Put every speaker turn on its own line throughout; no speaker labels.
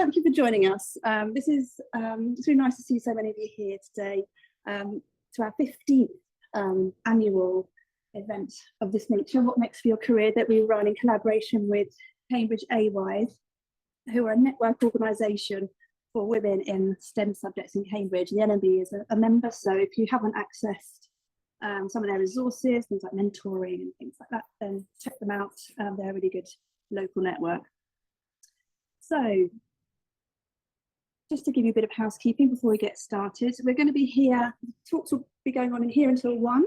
thank you for joining us. It's really nice to see so many of you here today to our 15th annual event of this nature, What Next for Your Career, that we run in collaboration with CamAWiSE, who are a network organisation for women in STEM subjects in Cambridge. The LMB is a member, so if you haven't accessed some of their resources, things like mentoring and things like that, then check them out. They're a really good local network. So just to give you a bit of housekeeping before we get started, we're going to be here, talks will be going on in here until 1,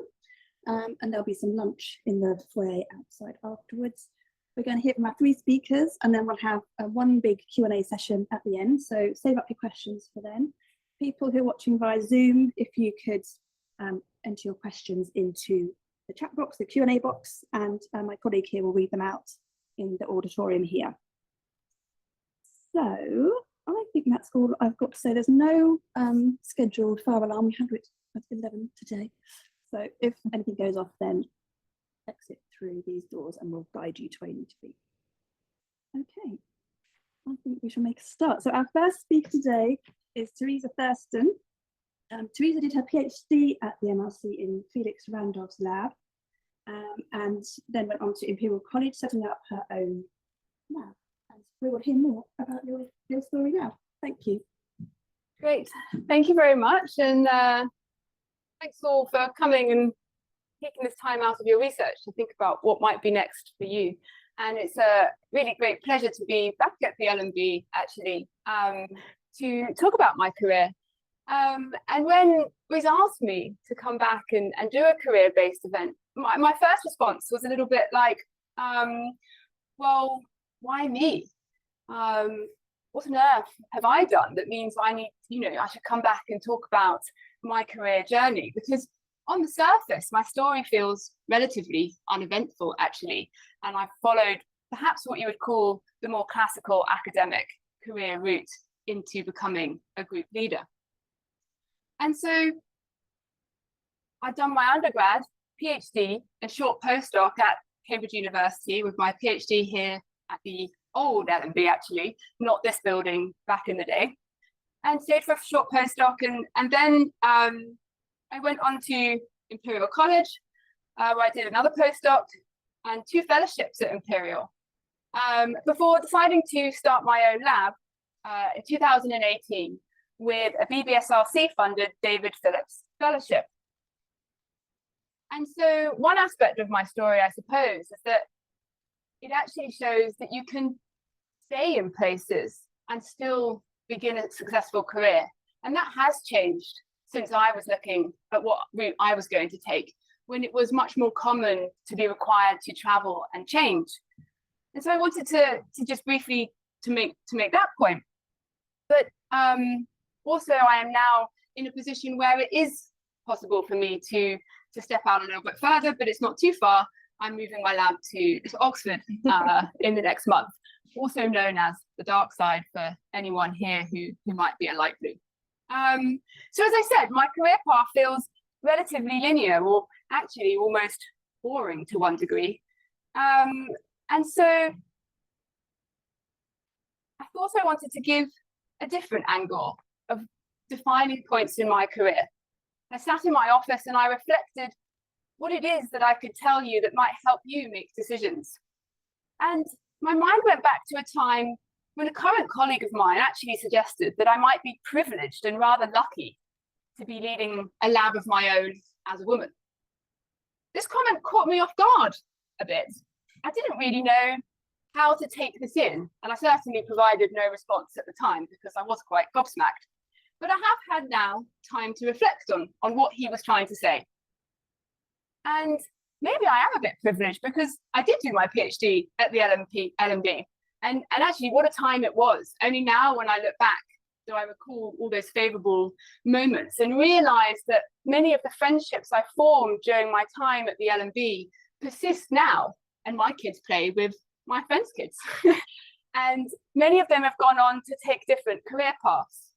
and there'll be some lunch in the foyer outside afterwards. We're going to hear from our 3 speakers, and then we'll have one big Q&A session at the end, so save up your questions for then. People who are watching via Zoom, if you could enter your questions into the chat box, the Q&A box, and my colleague here will read them out in the auditorium here. So I think that's all I've got to say. There's no scheduled fire alarm. We have it at 11 today. So if anything goes off, then exit through these doors and we'll guide you to where you need to be. Okay, I think we shall make a start. So our first speaker today is Teresa Thurston. Teresa did her PhD at the MRC in Felix Randolph's lab, and then went on to Imperial College, setting up her own lab. And we will hear more about your story now. Thank you.
Great, thank you very much, and thanks all for coming and taking this time out of your research to think about what might be next for you. And it's a really great pleasure to be back at the LMB, actually, to talk about my career. And when Riz asked me to come back and do a career-based event, my first response was a little bit like, well, why me? What on earth have I done that means I need, I should come back and talk about my career journey? Because on the surface, my story feels relatively uneventful, actually, and I've followed perhaps what you would call the more classical academic career route into becoming a group leader. And so I've done my undergrad, PhD, a short postdoc at Cambridge University with my PhD here at the old LMB, actually, not this building back in the day, and stayed for a short postdoc. And then I went on to Imperial College, where I did another postdoc and 2 fellowships at Imperial, before deciding to start my own lab in 2018 with a BBSRC-funded David Phillips Fellowship. And so one aspect of my story, I suppose, is that it actually shows that you can stay in places and still begin a successful career. And that has changed since I was looking at what route I was going to take, when it was much more common to be required to travel and change. And so I wanted to just briefly to make that point. But also, I am now in a position where it is possible for me to step out a little bit further, but it's not too far. I'm moving my lab to Oxford in the next month, also known as the dark side for anyone here who might be a light blue. So as I said, my career path feels relatively linear, or actually almost boring to one degree. And so I thought I wanted to give a different angle of defining points in my career. I sat in my office and I reflected what it is that I could tell you that might help you make decisions. And my mind went back to a time when a current colleague of mine actually suggested that I might be privileged and rather lucky to be leading a lab of my own as a woman. This comment caught me off guard a bit. I didn't really know how to take this in, and I certainly provided no response at the time because I was quite gobsmacked. But I have had now time to reflect on what he was trying to say. And maybe I am a bit privileged because I did do my PhD at the LMB. And actually, what a time it was. Only now, when I look back, do I recall all those favourable moments and realise that many of the friendships I formed during my time at the LMB persist now, and my kids play with my friends' kids. And many of them have gone on to take different career paths.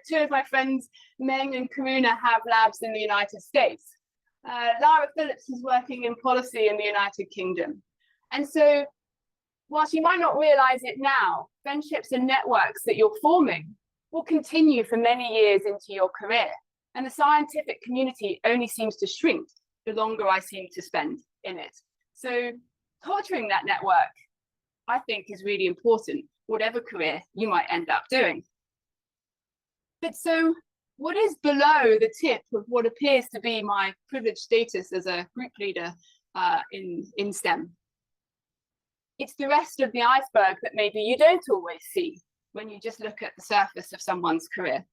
2 of my friends, Meng and Karuna, have labs in the United States. Lara Phillips is working in policy in the United Kingdom. And so whilst you might not realize it now, friendships and networks that you're forming will continue for many years into your career. And the scientific community only seems to shrink the longer I seem to spend in it. So culturing that network, I think, is really important, whatever career you might end up doing. But so what is below the tip of what appears to be my privileged status as a group leader in STEM? It's the rest of the iceberg that maybe you don't always see when you just look at the surface of someone's career.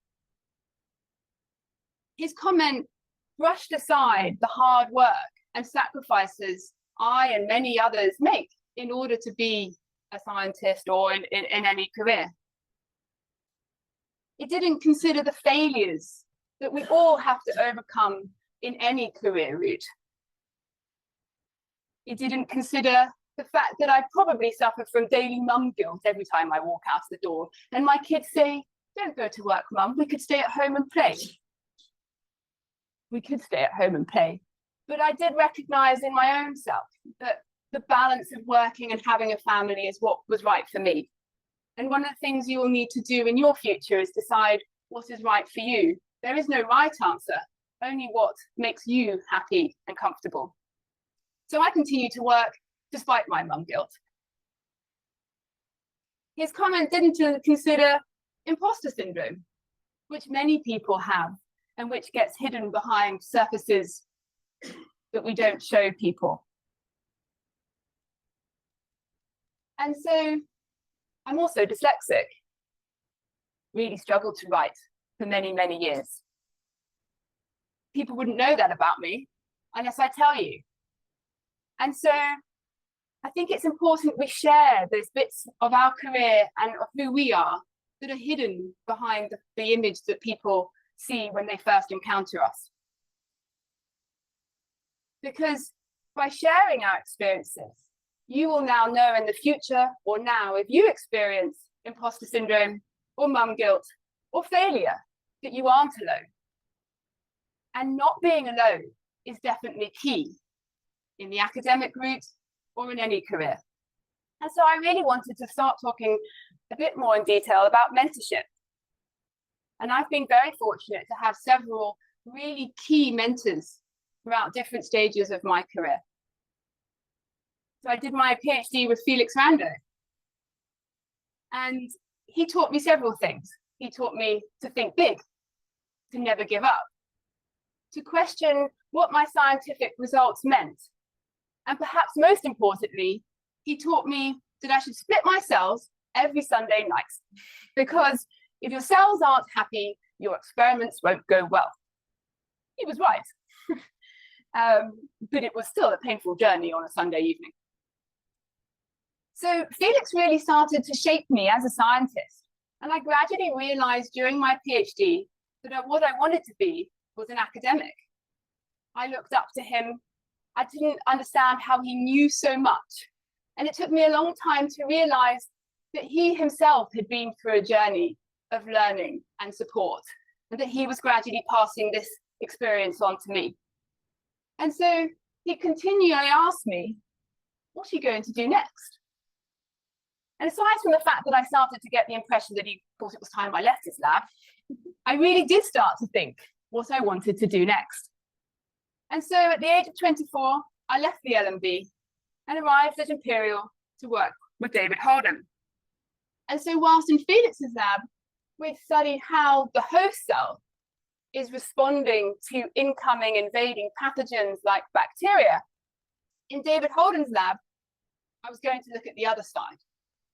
His comment brushed aside the hard work and sacrifices I and many others make in order to be a scientist or in any career. It didn't consider the failures that we all have to overcome in any career route. It didn't consider the fact that I probably suffer from daily mum guilt every time I walk out the door and my kids say, "Don't go to work, mum, we could stay at home and play." We could stay at home and play. But I did recognize in my own self that the balance of working and having a family is what was right for me. And one of the things you will need to do in your future is decide what is right for you. There is no right answer, only what makes you happy and comfortable. So I continue to work despite my mum guilt. His comment didn't consider imposter syndrome, which many people have and which gets hidden behind surfaces that we don't show people. And so I'm also dyslexic, really struggled to write for many, many years. People wouldn't know that about me unless I tell you. And so I think it's important we share those bits of our career and of who we are that are hidden behind the image that people see when they first encounter us. Because by sharing our experiences, you will now know in the future or now if you experience imposter syndrome or mum guilt or failure that you aren't alone. And not being alone is definitely key in the academic route or in any career. And so I really wanted to start talking a bit more in detail about mentorship. And I've been very fortunate to have several really key mentors throughout different stages of my career. So I did my PhD with Felix Rando. And he taught me several things. He taught me to think big, to never give up, to question what my scientific results meant. And perhaps most importantly, he taught me that I should split my cells every Sunday night, because if your cells aren't happy, your experiments won't go well. He was right. But it was still a painful journey on a Sunday evening. So Felix really started to shape me as a scientist. And I gradually realized during my PhD that what I wanted to be was an academic. I looked up to him. I didn't understand how he knew so much. And it took me a long time to realize that he himself had been through a journey of learning and support, and that he was gradually passing this experience on to me. And so he continually asked me, what are you going to do next? And aside from the fact that I started to get the impression that he thought it was time I left his lab, I really did start to think what I wanted to do next. And so at the age of 24, I left the LMB and arrived at Imperial to work with David Holden. And so whilst in Felix's lab, we studied how the host cell is responding to incoming invading pathogens like bacteria. In David Holden's lab, I was going to look at the other side.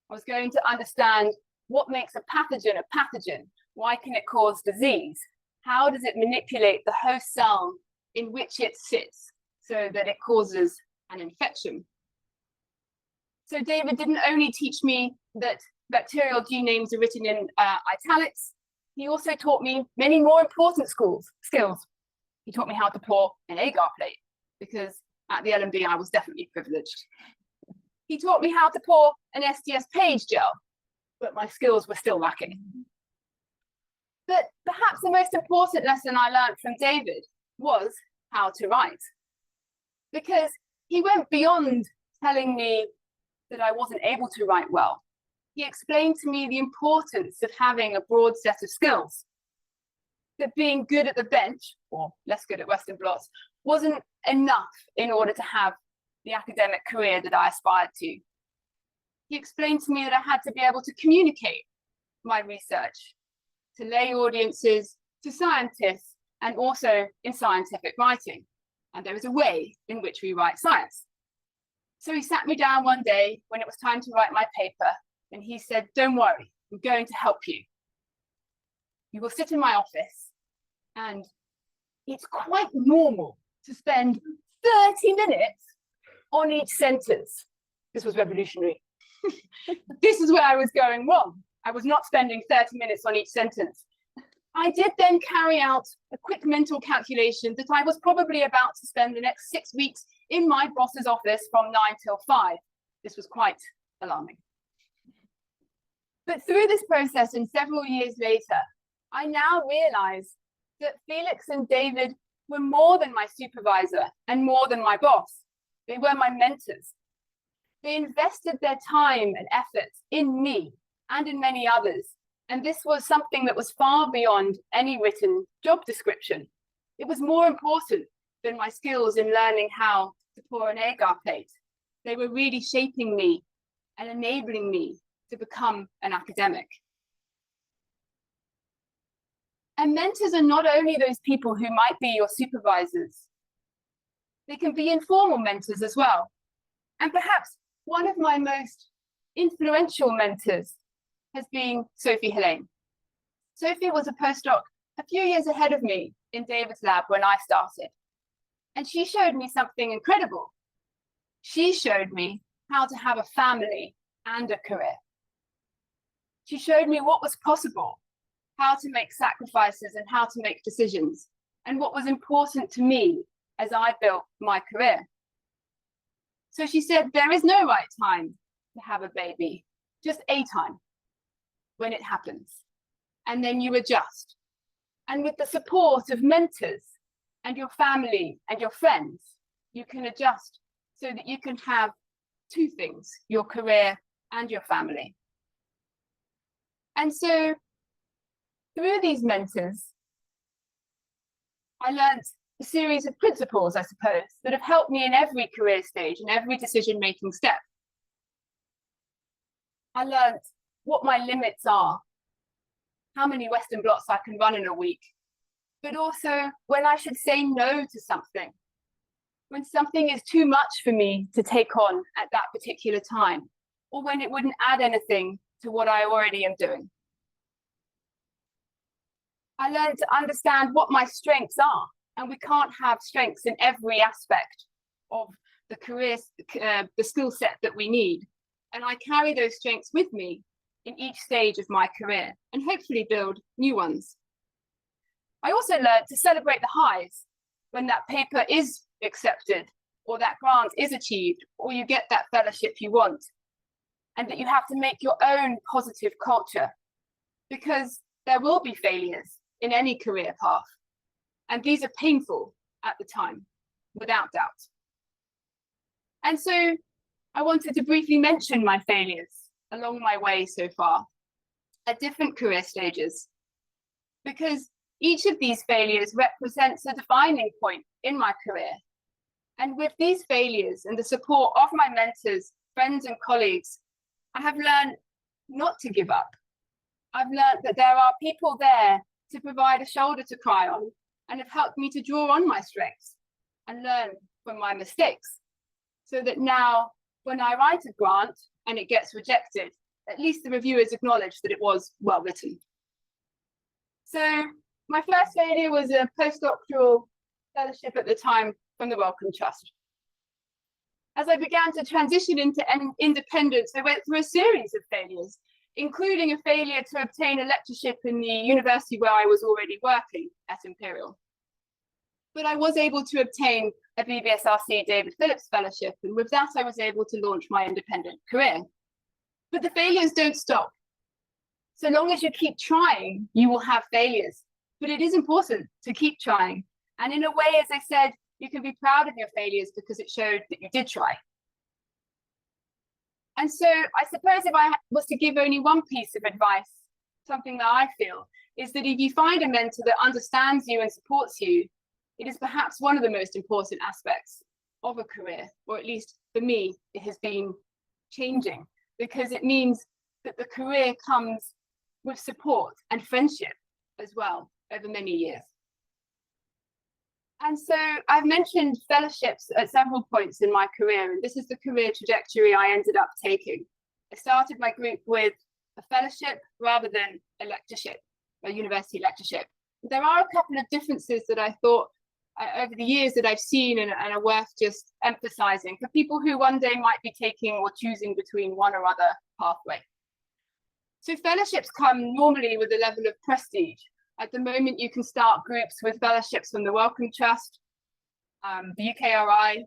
I was going to understand what makes a pathogen. Why can it cause disease? How does it manipulate the host cell in which it sits so that it causes an infection? So David didn't only teach me that bacterial gene names are written in italics, he also taught me many more important skills. He taught me how to pour an agar plate, because at the LMB I was definitely privileged. He taught me how to pour an STS page gel, but my skills were still lacking. But perhaps the most important lesson I learned from David was how to write, because he went beyond telling me that I wasn't able to write well, he explained to me the importance of having a broad set of skills. That being good at the bench, or less good at Western blots, wasn't enough in order to have the academic career that I aspired to. He explained to me that I had to be able to communicate my research to lay audiences, to scientists, and also in scientific writing. And there is a way in which we write science. So he sat me down one day when it was time to write my paper, and he said, "Don't worry, I'm going to help you. You will sit in my office, and it's quite normal to spend 30 minutes on each sentence." This was revolutionary. This is where I was going wrong. I was not spending 30 minutes on each sentence. I did then carry out a quick mental calculation that I was probably about to spend the next 6 weeks in my boss's office from 9 till 5. This was quite alarming. But through this process and several years later, I now realize that Felix and David were more than my supervisor and more than my boss. They were my mentors. They invested their time and effort in me and in many others. And this was something that was far beyond any written job description. It was more important than my skills in learning how to pour an agar plate. They were really shaping me and enabling me to become an academic. And mentors are not only those people who might be your supervisors. They can be informal mentors as well. And perhaps one of my most influential mentors has been Sophie Helene. Sophie was a postdoc a few years ahead of me in David's lab when I started. And she showed me something incredible. She showed me how to have a family and a career. She showed me what was possible, how to make sacrifices and how to make decisions, and what was important to me as I built my career. So she said, there is no right time to have a baby, just a time when it happens. And then you adjust. And with the support of mentors and your family and your friends, you can adjust so that you can have two things, your career and your family. And so through these mentors, I learned a series of principles, I suppose, that have helped me in every career stage and every decision-making step. I learned what my limits are, how many Western blots I can run in a week, but also when I should say no to something, when something is too much for me to take on at that particular time, or when it wouldn't add anything to what I already am doing. I learned to understand what my strengths are, and we can't have strengths in every aspect of the career, the skill set that we need. And I carry those strengths with me in each stage of my career and hopefully build new ones. I also learned to celebrate the highs when that paper is accepted or that grant is achieved or you get that fellowship you want, and that you have to make your own positive culture because there will be failures in any career path. And these are painful at the time, without doubt. And so I wanted to briefly mention my failures along my way so far at different career stages, because each of these failures represents a defining point in my career. And with these failures and the support of my mentors, friends and colleagues, I have learned not to give up. I've learned that there are people there to provide a shoulder to cry on and have helped me to draw on my strengths and learn from my mistakes, so that now when I write a grant and it gets rejected, at least the reviewers acknowledge that it was well written. So my first failure was a postdoctoral fellowship at the time from the Wellcome Trust. As I began to transition into independence, I went through a series of failures, including a failure to obtain a lectureship in the university where I was already working at Imperial. But I was able to obtain a BBSRC David Phillips Fellowship, and with that I was able to launch my independent career. But the failures don't stop. So long as you keep trying, you will have failures. But it is important to keep trying. And in a way, as I said, you can be proud of your failures because it showed that you did try. And so I suppose if I was to give only one piece of advice, something that I feel is that if you find a mentor that understands you and supports you, it is perhaps one of the most important aspects of a career, or at least for me, it has been changing, because it means that the career comes with support and friendship as well over many years. And so I've mentioned fellowships at several points in my career, and this is the career trajectory I ended up taking. I started my group with a fellowship rather than a lectureship, a university lectureship. There are a couple of differences that I thought over the years that I've seen and are worth just emphasizing for people who one day might be taking or choosing between one or other pathway. So fellowships come normally with a level of prestige. At the moment, you can start groups with fellowships from the Wellcome Trust, the UKRI,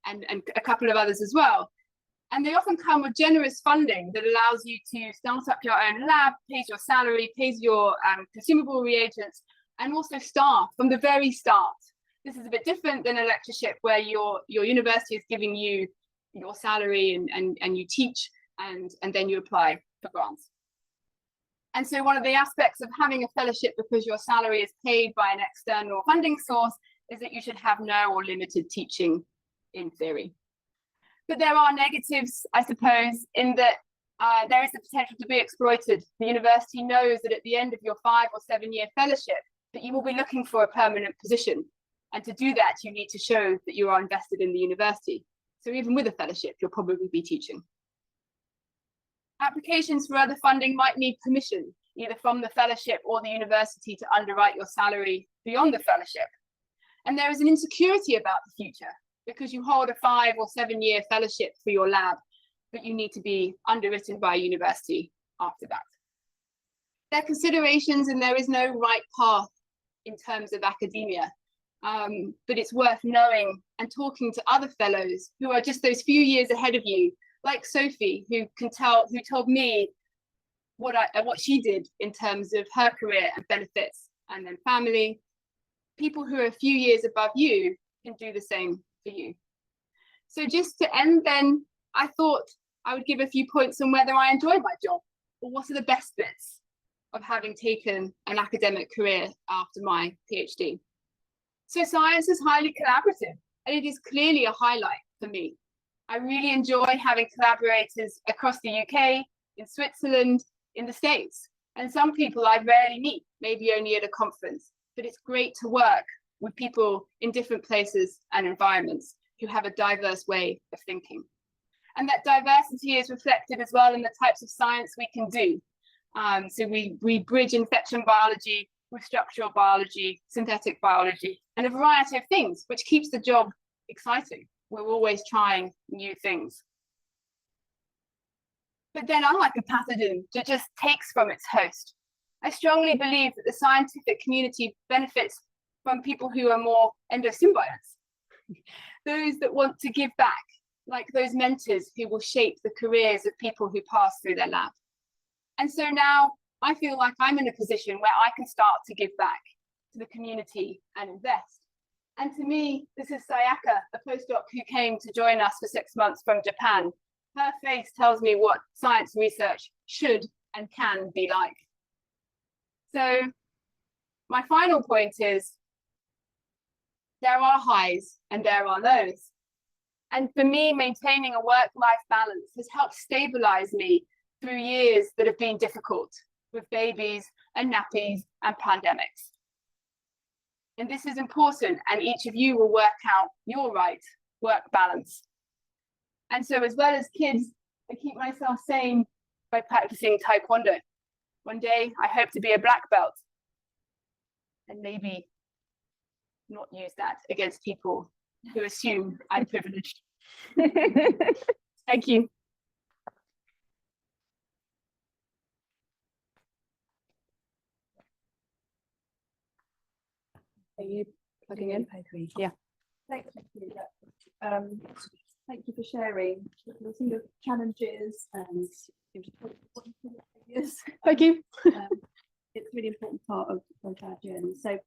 and a couple of others as well. And they often come with generous funding that allows you to start up your own lab, pays your salary, pays your consumable reagents, and also staff from the very start. This is a bit different than a lectureship where your university is giving you your salary and you teach and then you apply for grants. And so one of the aspects of having a fellowship, because your salary is paid by an external funding source, is that you should have no or limited teaching in theory. But there are negatives, I suppose, in that there is the potential to be exploited. The university knows that at the end of your 5 or 7 year fellowship, that you will be looking for a permanent position. And to do that, you need to show that you are invested in the university. So even with a fellowship, you'll probably be teaching. Applications for other funding might need permission, either from the fellowship or the university, to underwrite your salary beyond the fellowship. And there is an insecurity about the future, because you hold a 5 or 7 year fellowship for your lab, but you need to be underwritten by a university after that. There are considerations, and there is no right path in terms of academia, but it's worth knowing and talking to other fellows who are just those few years ahead of you, like Sophie, who told me what she did in terms of her career and benefits, and then family. People who are a few years above you can do the same for you. So just to end then, I thought I would give a few points on whether I enjoy my job, or what are the best bits of having taken an academic career after my PhD. So science is highly collaborative, and it is clearly a highlight for me. I really enjoy having collaborators across the UK, in Switzerland, in the States, and some people I rarely meet, maybe only at a conference, but it's great to work with people in different places and environments who have a diverse way of thinking. And that diversity is reflected as well in the types of science we can do. So we bridge infection biology with structural biology, synthetic biology, and a variety of things, which keeps the job exciting. We're always trying new things. But then, unlike a pathogen that just takes from its host, I strongly believe that the scientific community benefits from people who are more endosymbionts, those that want to give back, like those mentors who will shape the careers of people who pass through their lab. And so now I feel like I'm in a position where I can start to give back to the community and invest. And to me, this is Sayaka, a postdoc who came to join us for 6 months from Japan. Her face tells me what science research should and can be like. So my final point is, there are highs and there are lows. And for me, maintaining a work-life balance has helped stabilize me through years that have been difficult, with babies and nappies and pandemics. And this is important, and each of you will work out your right work balance. And so, as well as kids, I keep myself sane by practicing Taekwondo. One day, I hope to be a black belt, and maybe not use that against people who assume I'm privileged. Thank you. Are you plugging in? Yeah.
Thank you. Thank you for sharing some of your challenges and ideas.
Thank you.
It's a really important part of our journey. So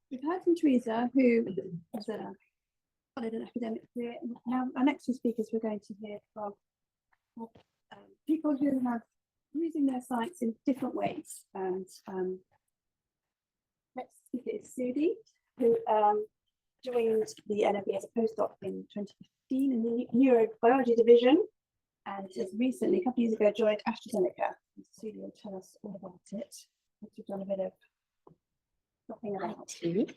we've heard from Teresa, who has followed an academic career. Now our next two speakers we're going to hear from people who have using their sites in different ways. And next speaker is Soudabeh, who joined the LMB as a postdoc in 2015 in the neurobiology division, and has recently, a couple of years ago, joined AstraZeneca. Soudabeh will tell us all about it. We've done a bit of talking about it.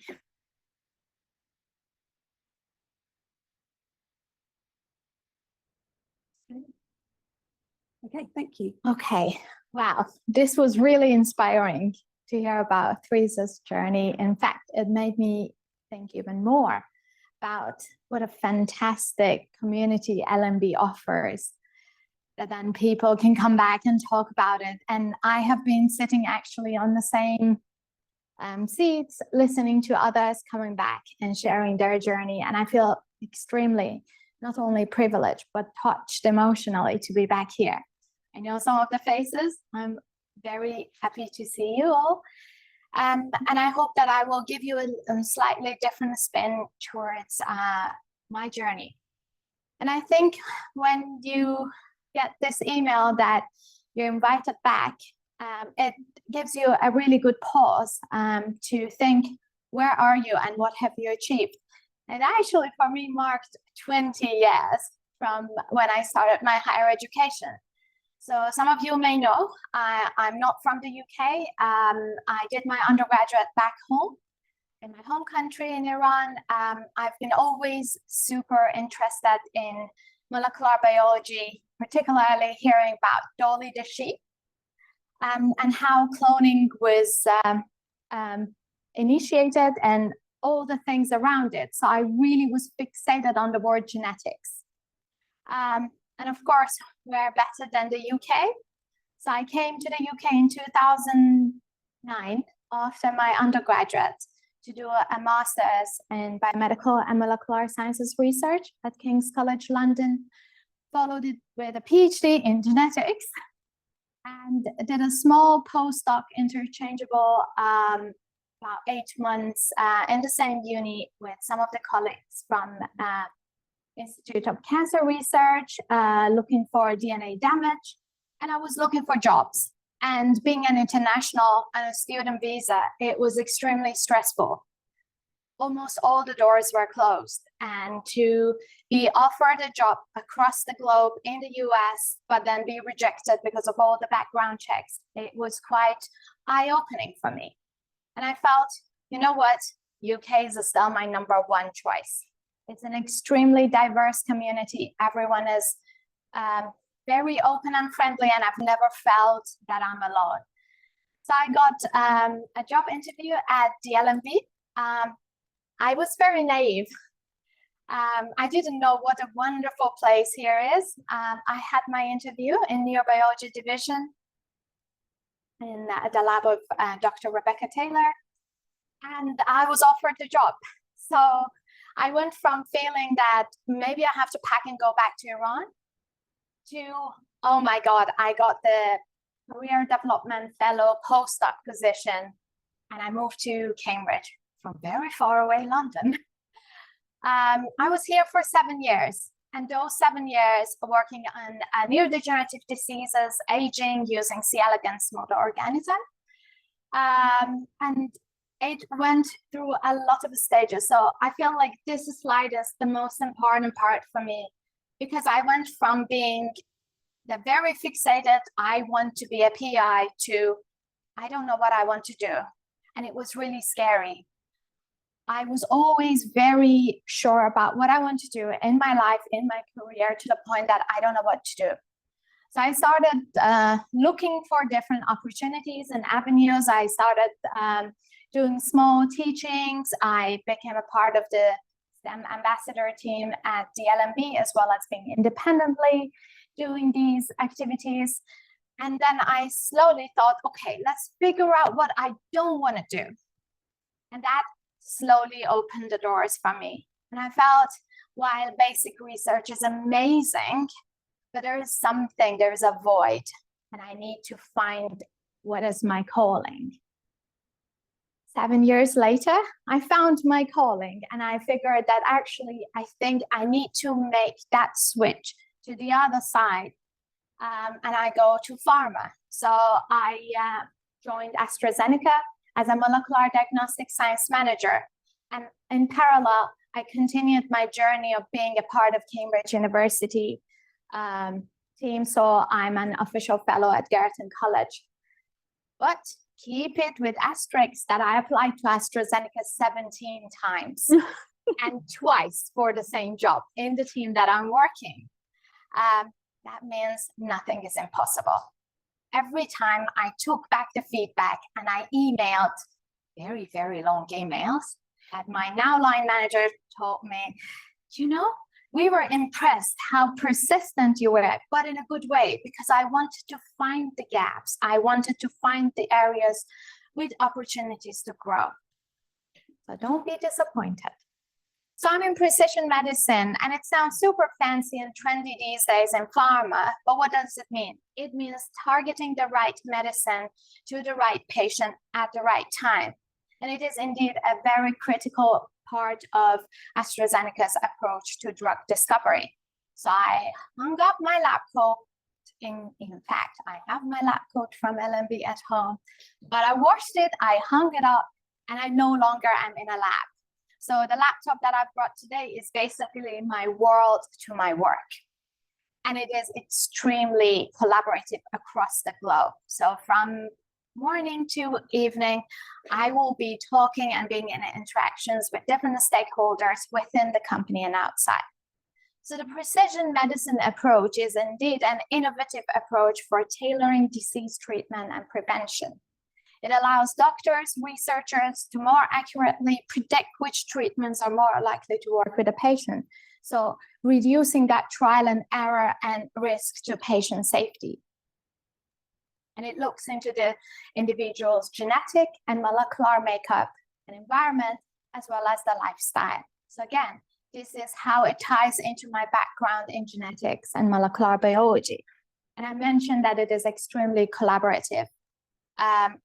Okay, thank you.
Okay, wow, this was really inspiring to hear about Teresa's journey. In fact, it made me think even more about what a fantastic community LMB offers, that then people can come back and talk about it. And I have been sitting actually on the same seats, listening to others coming back and sharing their journey. And I feel extremely not only privileged, but touched emotionally to be back here. I know some of the faces. I'm very happy to see you all. And I hope that I will give you a slightly different spin towards my journey. And I think when you get this email that you're invited back, it gives you a really good pause to think, where are you and what have you achieved? And actually, for me, marked 20 years from when I started my higher education. So some of you may know, I'm not from the UK. I did my undergraduate back home in my home country in Iran. I've been always super interested in molecular biology, particularly hearing about Dolly the sheep and how cloning was initiated and all the things around it. So I really was fixated on the word genetics. And of course, we're better than the UK. So I came to the UK in 2009 after my undergraduate to do a master's in biomedical and molecular sciences research at King's College London, followed it with a PhD in genetics, and did a small postdoc interchangeable about 8 months in the same uni with some of the colleagues from Institute of Cancer Research, looking for DNA damage. And I was looking for jobs. And being an international and a student visa, it was extremely stressful. Almost all the doors were closed. And to be offered a job across the globe in the US, but then be rejected because of all the background checks, it was quite eye-opening for me. And I felt, you know what, UK is still my #1 choice. It's an extremely diverse community. Everyone is very open and friendly, and I've never felt that I'm alone. So I got a job interview at the LMB. I was very naive. I didn't know what a wonderful place here is. I had my interview in neurobiology division in the lab of Dr. Rebecca Taylor, and I was offered the job. So I went from feeling that maybe I have to pack and go back to Iran to, oh my God, I got the career development fellow postdoc position, and I moved to Cambridge from very far away London. I was here for 7 years, and those 7 years working on neurodegenerative diseases, aging, using C. elegans model organism. And it went through a lot of stages. So I feel like this slide is the most important part for me, because I went from being the very fixated, I want to be a PI, to I don't know what I want to do. And it was really scary. I was always very sure about what I want to do in my life, in my career, to the point that I don't know what to do. So I started looking for different opportunities and avenues. I started doing small teachings. I became a part of the STEM ambassador team at the LMB, as well as being independently doing these activities. And then I slowly thought, okay, let's figure out what I don't want to do. And that slowly opened the doors for me. And I felt, while basic research is amazing, but there is something, there is a void, and I need to find what is my calling. 7 years later, I found my calling, and I figured that actually I think I need to make that switch to the other side and I go to pharma. So I joined AstraZeneca as a molecular diagnostic science manager. And in parallel, I continued my journey of being a part of Cambridge University team. So I'm an official fellow at Girton College. But keep it with asterisks that I applied to AstraZeneca 17 times and twice for the same job in the team that I'm working. That means nothing is impossible. Every time I took back the feedback and I emailed very, very long emails, and my now line manager told me, we were impressed how persistent you were, but in a good way, because I wanted to find the gaps. I wanted to find the areas with opportunities to grow. So don't be disappointed. So I'm in precision medicine, and it sounds super fancy and trendy these days in pharma, but what does it mean? It means targeting the right medicine to the right patient at the right time. And it is indeed a very critical part of AstraZeneca's approach to drug discovery. So I hung up my lab coat. In fact, I have my lab coat from LMB at home, but I washed it, I hung it up, and I no longer am in a lab. So the laptop that I've brought today is basically my world to my work. And it is extremely collaborative across the globe. So from morning to evening, I will be talking and being in interactions with different stakeholders within the company and outside. So the precision medicine approach is indeed an innovative approach for tailoring disease treatment and prevention. It allows doctors, researchers to more accurately predict which treatments are more likely to work with a patient. So reducing that trial and error and risk to patient safety. And it looks into the individual's genetic and molecular makeup and environment, as well as the lifestyle. So again, this is how it ties into my background in genetics and molecular biology. And I mentioned that it is extremely collaborative.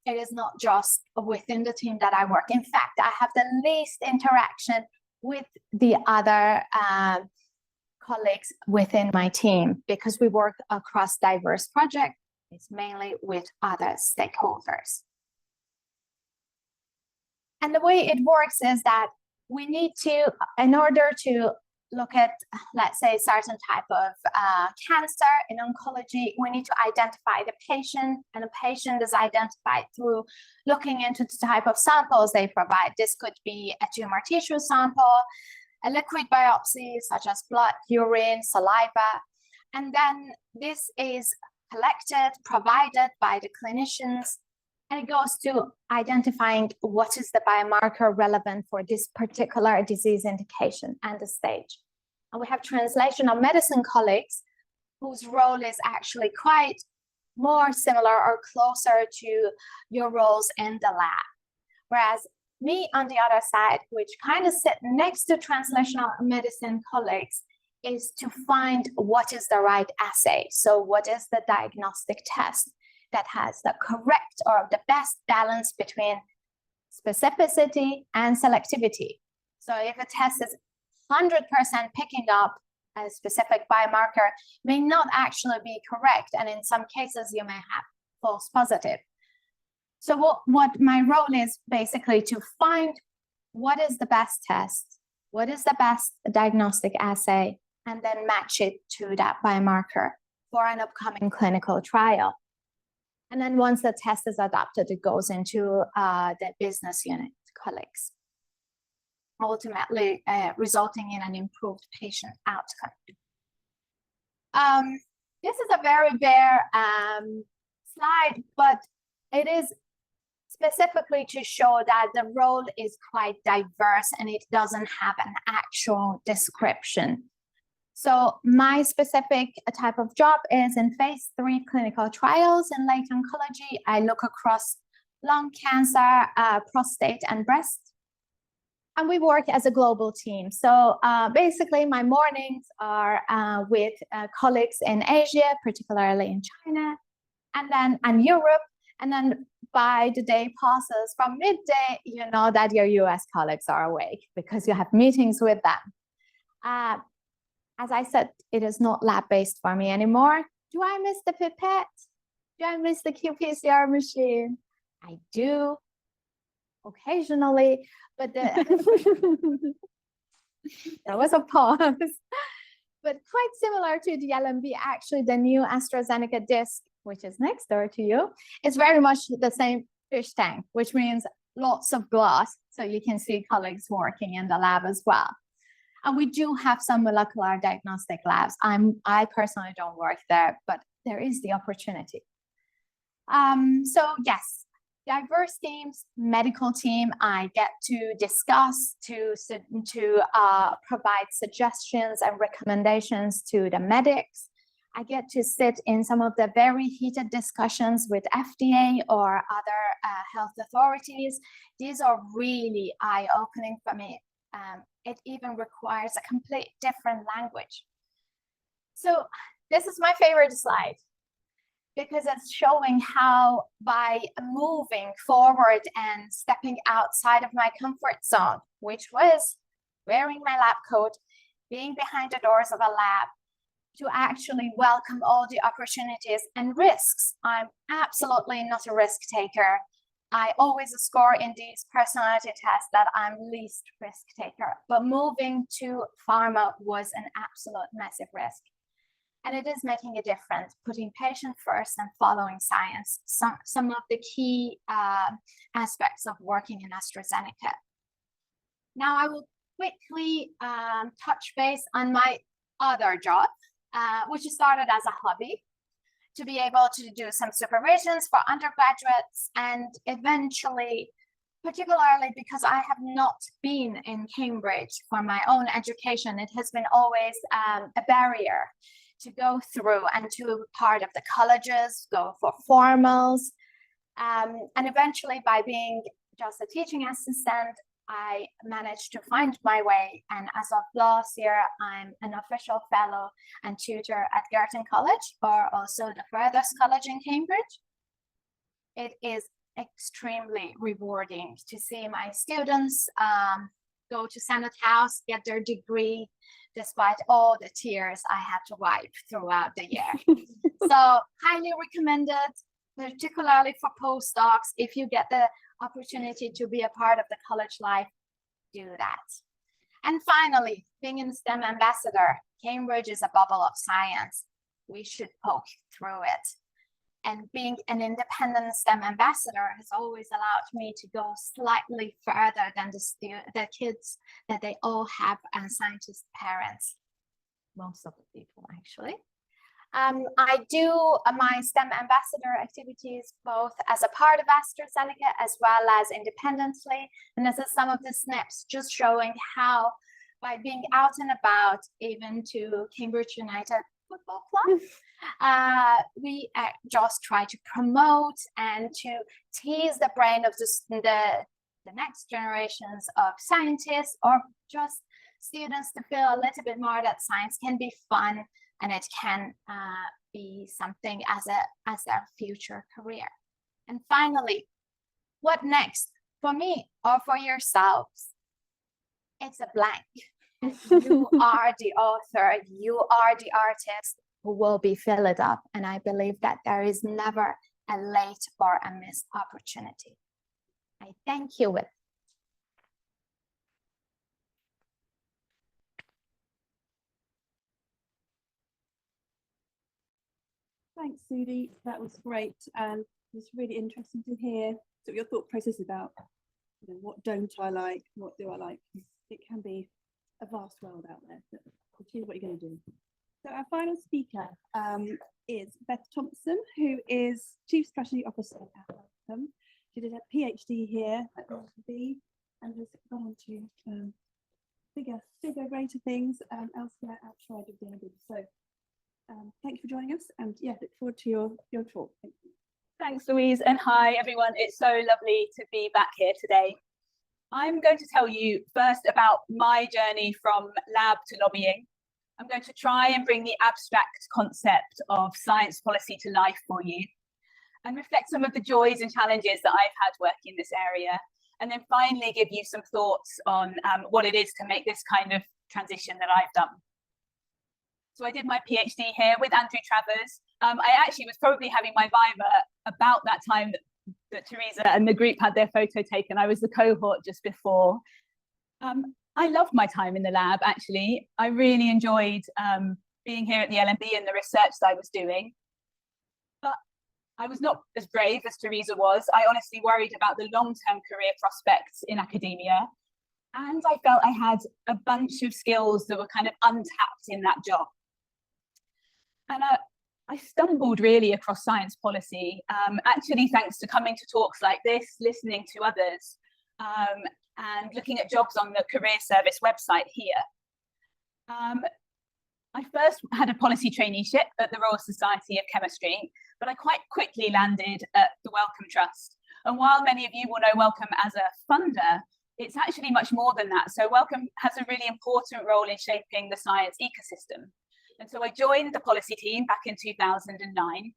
It is not just within the team that I work. In fact, I have the least interaction with the other colleagues within my team because we work across diverse projects. It's mainly with other stakeholders. And the way it works is that we need to, in order to look at, let's say, certain type of cancer in oncology, we need to identify the patient, and a patient is identified through looking into the type of samples they provide. This could be a tumor tissue sample, a liquid biopsy, such as blood, urine, saliva, and then this is collected, provided by the clinicians, and it goes to identifying what is the biomarker relevant for this particular disease indication and the stage. And we have translational medicine colleagues whose role is actually quite more similar or closer to your roles in the lab. Whereas me on the other side, which kind of sit next to translational medicine colleagues, is to find what is the right assay. So what is the diagnostic test that has the correct or the best balance between specificity and selectivity. So if a test is 100% picking up a specific biomarker, may not actually be correct. And in some cases, you may have false positive. So what my role is basically to find what is the best test, what is the best diagnostic assay, and then match it to that biomarker for an upcoming clinical trial. And then once the test is adopted, it goes into the business unit colleagues, ultimately resulting in an improved patient outcome. This is a very bare slide, but it is specifically to show that the role is quite diverse and it doesn't have an actual description. So my specific type of job is in phase 3 clinical trials in late oncology. I look across lung cancer, prostate, and breast. And we work as a global team. So basically my mornings are with colleagues in Asia, particularly in China, and Europe. And then by the day passes from midday, you know that your US colleagues are awake because you have meetings with them. As I said, it is not lab-based for me anymore. Do I miss the pipette? Do I miss the qPCR machine? I do occasionally, but there was a pause. But quite similar to the LMB, actually, the new AstraZeneca disc, which is next door to you, is very much the same fish tank, which means lots of glass, so you can see colleagues working in the lab as well. And we do have some molecular diagnostic labs. I personally don't work there, but there is the opportunity. So yes, diverse teams, medical team, I get to discuss, to provide suggestions and recommendations to the medics. I get to sit in some of the very heated discussions with FDA or other health authorities. These are really eye-opening for me. It even requires a complete different language. So this is my favorite slide, because it's showing how by moving forward and stepping outside of my comfort zone, which was wearing my lab coat, being behind the doors of a lab, to actually welcome all the opportunities and risks. I'm absolutely not a risk taker. I always score in these personality tests that I'm least risk taker, but moving to pharma was an absolute massive risk. And it is making a difference, putting patient first and following science, some of the key aspects of working in AstraZeneca. Now I will quickly touch base on my other job, which started as a hobby, to be able to do some supervisions for undergraduates, and eventually, particularly because I have not been in Cambridge for my own education, it has been always a barrier to go through and to part of the colleges, go for formals. And eventually, by being just a teaching assistant, I managed to find my way. And as of last year, I'm an official fellow and tutor at Girton College, or also the furthest college in Cambridge. It is extremely rewarding to see my students go to Senate House, get their degree, despite all the tears I had to wipe throughout the year. So highly recommended, particularly for postdocs. If you get the opportunity to be a part of the college life, do that. And finally, being a STEM ambassador, Cambridge is a bubble of science. We should poke through it. And being an independent STEM ambassador has always allowed me to go slightly further than the kids that they all have as scientist parents. Most of the people, actually. I do my STEM ambassador activities both as a part of AstraZeneca as well as independently. And this is some of the snips just showing how by being out and about, even to Cambridge United Football Club, we just try to promote and to tease the brain of the next generations of scientists, or just students, to feel a little bit more that science can be fun and it can be something as their future career. And finally, what next for me or for yourselves? It's a blank. You are the author, you are the artist who will be filled up. And I believe that there is never a late or a missed opportunity. I thank you.
Thanks, Sudi. That was great. And it was really interesting to hear sort of your thought process about, you know, what don't I like, what do I like. It can be a vast world out there, but choose what you're going to do. So our final speaker is Beth Thompson, who is Chief Strategy Officer at LMB. She did a PhD here at LMB and has gone on to bigger, greater things elsewhere outside of the LMB. So thank you for joining us, and yeah, look forward to your talk. Thank you.
Thanks, Louise, and hi everyone. It's so lovely to be back here today. I'm going to tell you first about my journey from lab to lobbying. I'm going to try and bring the abstract concept of science policy to life for you, and reflect some of the joys and challenges that I've had working in this area, and then finally give you some thoughts on what it is to make this kind of transition that I've done. So I did my PhD here with Andrew Travers, I actually was probably having my Viva about that time that Teresa and the group had their photo taken. I was the cohort just before. I loved my time in the lab, actually. I really enjoyed being here at the LMB and the research that I was doing. But I was not as brave as Teresa was. I honestly worried about the long-term career prospects in academia. And I felt I had a bunch of skills that were kind of untapped in that job. And I stumbled really across science policy, actually thanks to coming to talks like this, listening to others, and looking at jobs on the career service website here. I first had a policy traineeship at the Royal Society of Chemistry, but I quite quickly landed at the Wellcome Trust. And while many of you will know Wellcome as a funder, it's actually much more than that. So Wellcome has a really important role in shaping the science ecosystem. And so I joined the policy team back in 2009.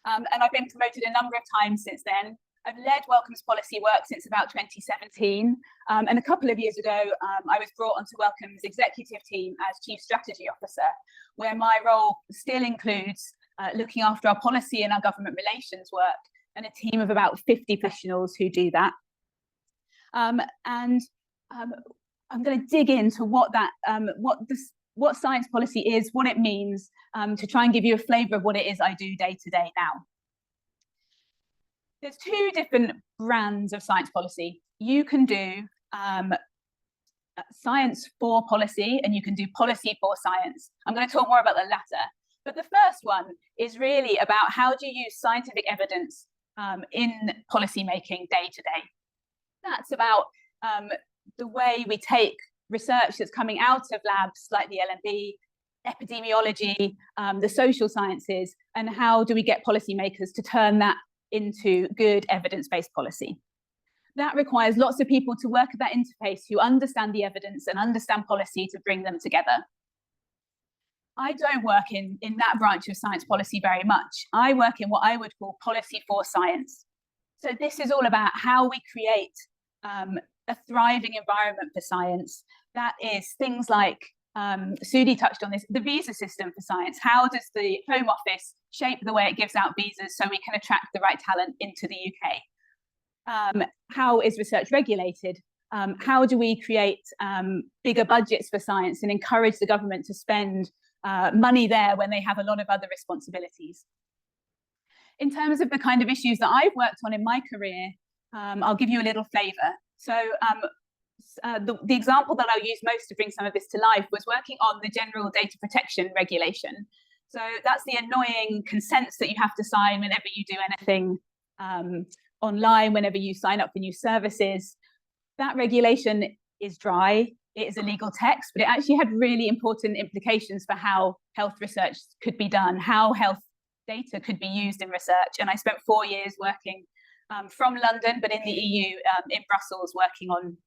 And I've been promoted a number of times since then. I've led Wellcome's policy work since about 2017. And a couple of years ago, I was brought onto Wellcome's executive team as Chief Strategy Officer, where my role still includes looking after our policy and our government relations work, and a team of about 50 professionals who do that. I'm going to dig into what science policy is, what it means, to try and give you a flavour of what it is I do day to day now. There's two different brands of science policy. You can do science for policy, and you can do policy for science. I'm going to talk more about the latter. But the first one is really about how do you use scientific evidence in policy making day to day. That's about the way we take research that's coming out of labs like the LMB, epidemiology, the social sciences, and how do we get policymakers to turn that into good evidence-based policy. That requires lots of people to work at that interface who understand the evidence and understand policy to bring them together. I don't work in that branch of science policy very much. I work in what I would call policy for science. So this is all about how we create a thriving environment for science. That is things like, Sudi touched on this, the visa system for science. How does the Home Office shape the way it gives out visas so we can attract the right talent into the UK? How is research regulated? How do we create bigger budgets for science and encourage the government to spend money there when they have a lot of other responsibilities? In terms of the kind of issues that I've worked on in my career, I'll give you a little flavour. So the example that I'll use most to bring some of this to life was working on the General Data Protection Regulation. So that's the annoying consents that you have to sign whenever you do anything online, whenever you sign up for new services. That regulation is dry, it is a legal text, but it actually had really important implications for how health research could be done, how health data could be used in research. And I spent 4 years working from London, but in the EU, in Brussels, working on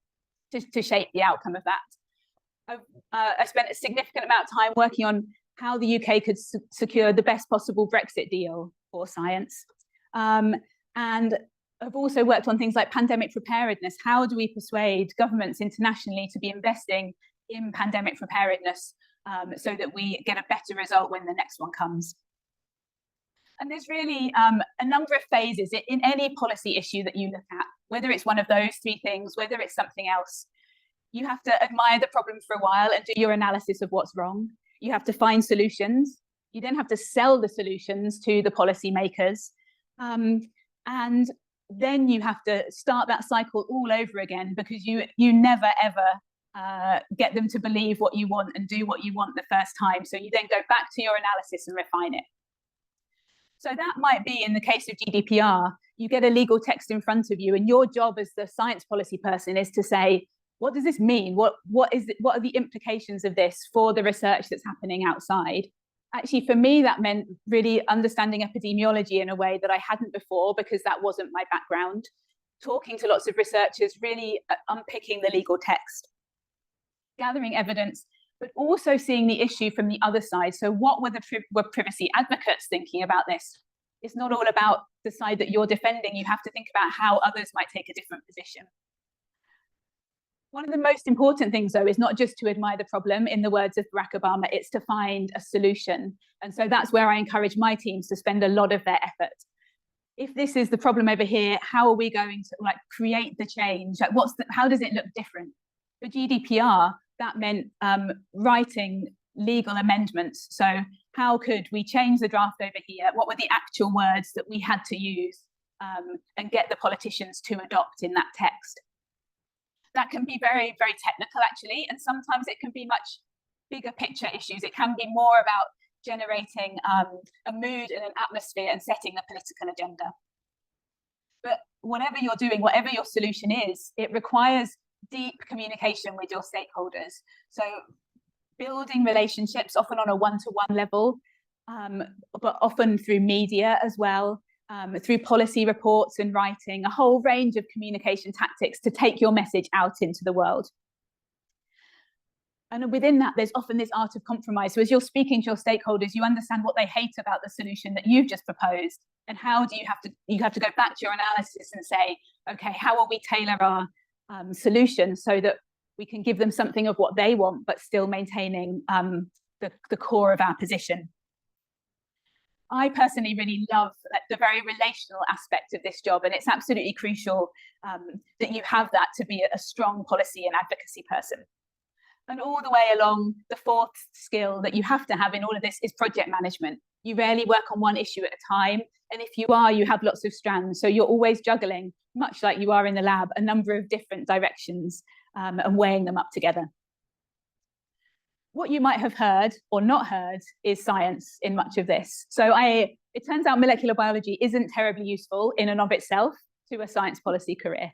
to shape the outcome of that. I spent a significant amount of time working on how the UK could secure the best possible Brexit deal for science. And I've also worked on things like pandemic preparedness. How do we persuade governments internationally to be investing in pandemic preparedness so that we get a better result when the next one comes? And there's really a number of phases in any policy issue that you look at, whether it's one of those three things, whether it's something else. You have to admire the problem for a while and do your analysis of what's wrong. You have to find solutions. You then have to sell the solutions to the policymakers. And then you have to start that cycle all over again, because you never, ever get them to believe what you want and do what you want the first time. So you then go back to your analysis and refine it. So that might be in the case of GDPR, you get a legal text in front of you, and your job as the science policy person is to say, what does this mean? What are the implications of this for the research that's happening outside? Actually, for me, that meant really understanding epidemiology in a way that I hadn't before, because that wasn't my background. Talking to lots of researchers, really unpicking the legal text, gathering evidence, but also seeing the issue from the other side. So what were privacy advocates thinking about this? It's not all about the side that you're defending. You have to think about how others might take a different position. One of the most important things, though, is not just to admire the problem, in the words of Barack Obama, it's to find a solution. And so that's where I encourage my teams to spend a lot of their effort. If this is the problem over here, how are we going to like create the change? Like how does it look different? For GDPR, that meant writing legal amendments. So how could we change the draft over here? What were the actual words that we had to use and get the politicians to adopt in that text? That can be very, very technical, actually, and sometimes it can be much bigger picture issues. It can be more about generating a mood and an atmosphere and setting a political agenda. But whatever you're doing, whatever your solution is, it requires deep communication with your stakeholders. So building relationships, often on a one-to-one level, but often through media as well, through policy reports and writing, a whole range of communication tactics to take your message out into the world. And within that, there's often this art of compromise. So as you're speaking to your stakeholders, you understand what they hate about the solution that you've just proposed, and how do you have to go back to your analysis and say, okay, how will we tailor our solution so that we can give them something of what they want, but still maintaining the core of our position. I personally really love the very relational aspect of this job, and it's absolutely crucial that you have that to be a strong policy and advocacy person. And all the way along, the fourth skill that you have to have in all of this is project management. You rarely work on one issue at a time, and if you are, you have lots of strands. So you're always juggling, much like you are in the lab, a number of different directions and weighing them up together. What you might have heard or not heard is science in much of this. So it turns out molecular biology isn't terribly useful in and of itself to a science policy career.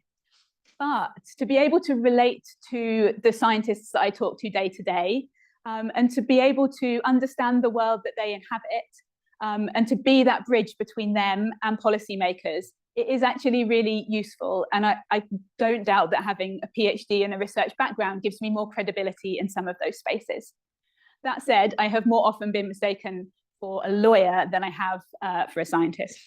But to be able to relate to the scientists that I talk to day, and to be able to understand the world that they inhabit, and to be that bridge between them and policymakers, it is actually really useful. And I don't doubt that having a PhD and a research background gives me more credibility in some of those spaces. That said, I have more often been mistaken for a lawyer than I have for a scientist.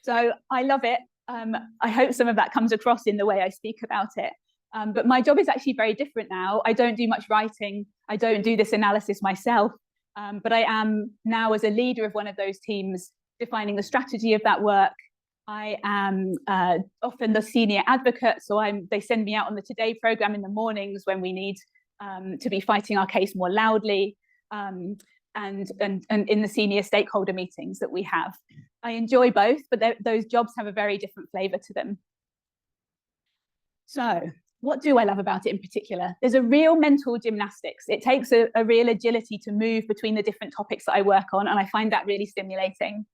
So I love it. I hope some of that comes across in the way I speak about it. But my job is actually very different now. I don't do much writing. I don't do this analysis myself. But I am now, as a leader of one of those teams, defining the strategy of that work. I am often the senior advocate, so they send me out on the Today programme in the mornings when we need to be fighting our case more loudly, and in the senior stakeholder meetings that we have. I enjoy both, but those jobs have a very different flavour to them. So what do I love about it in particular? There's a real mental gymnastics. It takes a real agility to move between the different topics that I work on, and I find that really stimulating.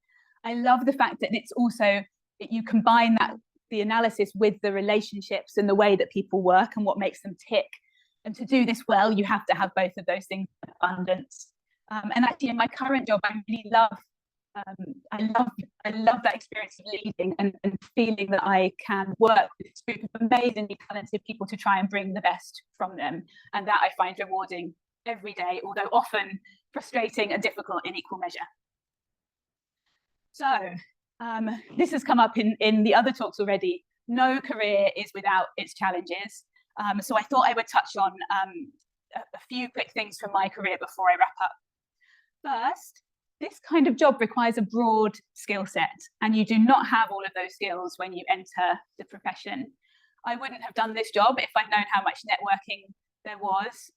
I love the fact that it's also, you combine the analysis with the relationships and the way that people work and what makes them tick. And to do this well, you have to have both of those things in abundance. And actually in my current job, I really love, I love that experience of leading and feeling that I can work with this group of amazingly talented people to try and bring the best from them. And that I find rewarding every day, although often frustrating and difficult in equal measure. So this has come up in the other talks already. No career is without its challenges. So I thought I would touch on a few quick things from my career before I wrap up. First, this kind of job requires a broad skill set, and you do not have all of those skills when you enter the profession. I wouldn't have done this job if I'd known how much networking there was,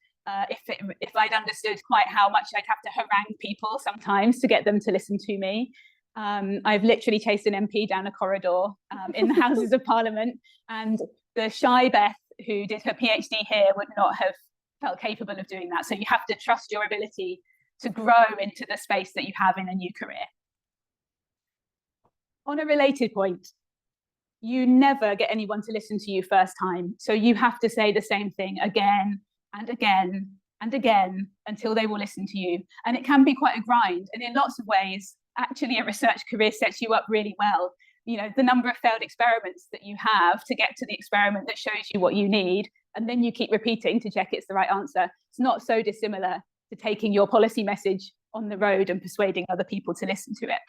if I'd understood quite how much I'd have to harangue people sometimes to get them to listen to me. I've literally chased an MP down a corridor in the Houses of Parliament, and the shy Beth, who did her PhD here, would not have felt capable of doing that. So you have to trust your ability to grow into the space that you have in a new career. On a related point, you never get anyone to listen to you first time. So you have to say the same thing again and again and again until they will listen to you. And it can be quite a grind. And in lots of ways, actually a research career sets you up really well. You know, the number of failed experiments that you have to get to the experiment that shows you what you need, and then you keep repeating to check it's the right answer. It's not so dissimilar to taking your policy message on the road and persuading other people to listen to it.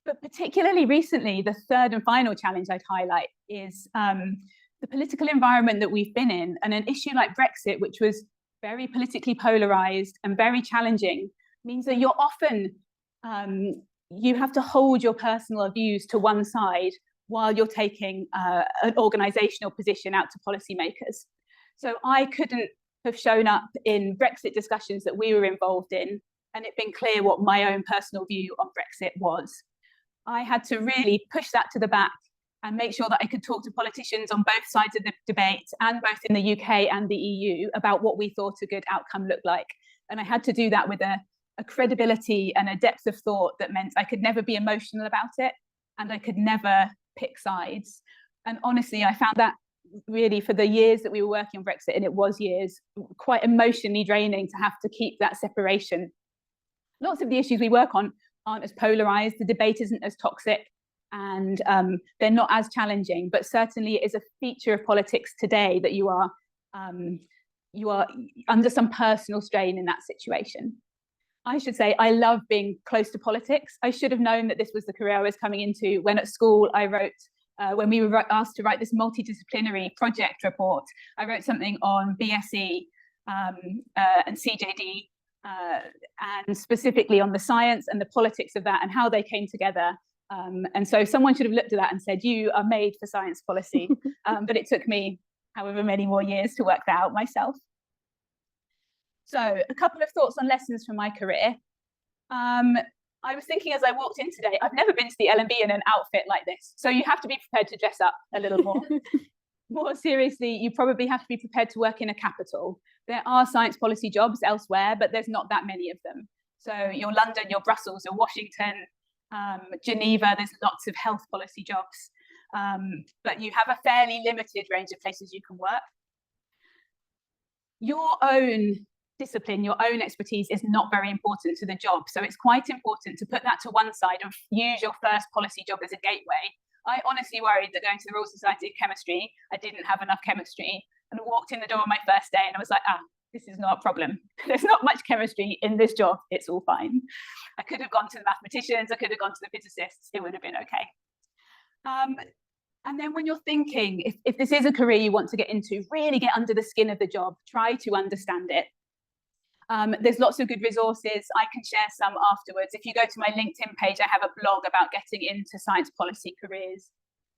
But particularly recently, the third and final challenge I'd highlight is the political environment that we've been in, and an issue like Brexit, which was very politically polarized and very challenging, means that you're often, you have to hold your personal views to one side while you're taking an organizational position out to policymakers. So I couldn't have shown up in Brexit discussions that we were involved in and it been clear what my own personal view on Brexit was. I had to really push that to the back and make sure that I could talk to politicians on both sides of the debate, and both in the UK and the EU, about what we thought a good outcome looked like. And I had to do that with a credibility and a depth of thought that meant I could never be emotional about it, and I could never pick sides. And honestly, I found that really, for the years that we were working on Brexit, and it was years, quite emotionally draining to have to keep that separation. Lots of the issues we work on aren't as polarized, the debate isn't as toxic, and they're not as challenging, but certainly it is a feature of politics today that you are under some personal strain in that situation. I should say I love being close to politics. I should have known that this was the career I was coming into when at school I wrote, when we were asked to write this multidisciplinary project report, I wrote something on BSE and CJD, and specifically on the science and the politics of that and how they came together. And so someone should have looked at that and said, you are made for science policy. But it took me however many more years to work that out myself. So a couple of thoughts on lessons from my career. I was thinking as I walked in today, I've never been to the LMB in an outfit like this. So you have to be prepared to dress up a little more. More seriously, you probably have to be prepared to work in a capital. There are science policy jobs elsewhere, but there's not that many of them. So your London, your Brussels, your Washington, Geneva, there's lots of health policy jobs. But you have a fairly limited range of places you can work. Your own discipline, your own expertise is not very important to the job. So it's quite important to put that to one side and use your first policy job as a gateway. I honestly worried that going to the Royal Society of Chemistry, I didn't have enough chemistry, and walked in the door on my first day and I was like, this is not a problem. There's not much chemistry in this job. It's all fine. I could have gone to the mathematicians, I could have gone to the physicists, it would have been okay. And then when you're thinking, if this is a career you want to get into, really get under the skin of the job, try to understand it. There's lots of good resources. I can share some afterwards. If you go to my LinkedIn page, I have a blog about getting into science policy careers.